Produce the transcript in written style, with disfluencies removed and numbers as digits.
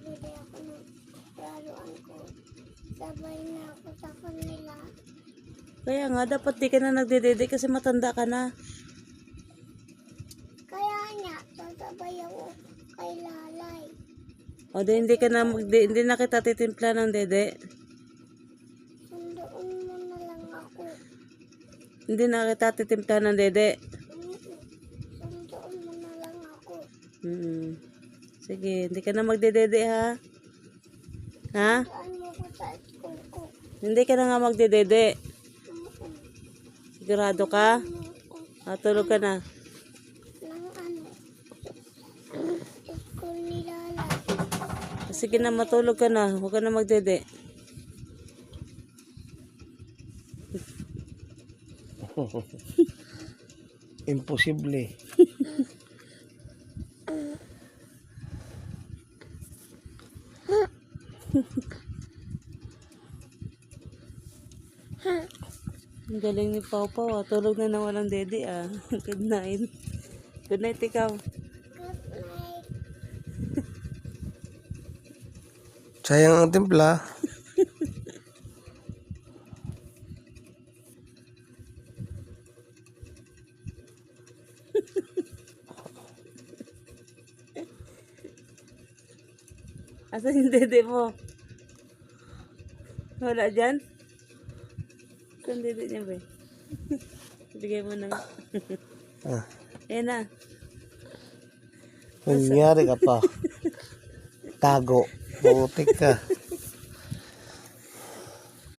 bibili ako ng laruan ko. Sabay na ako sa kanila. Kaya nga, dapat di ka na nagdedede kasi matanda ka na. Kaya nga, sasabay ako kay Lalay. O di hindi ka na hindi na kita titimpla ng dede. Sundoon mo na lang ako. Hindi na kita titimpla ng dede. Sundoon mo na lang ako. Sige, hindi ka na magdedede ha. Ha? Saan mo ko sa school ko? Hindi ka na nga magdedede. Sigurado ka? Tulog ka na. Ng school ni Lalay. Sige na, matulog ka na. Huwag ka na magdede. Imposible. Ang galing ni Pau Pau. Tulog na ng walang dede ah. Good night. Good night ikaw. Good night. Sayang ang timpla. Asan yung dede mo? Wala dyan? Saan dede niya ba? Bigay mo na. Ah, Ayan na. nangyari ka pa. Tago. Butik ka.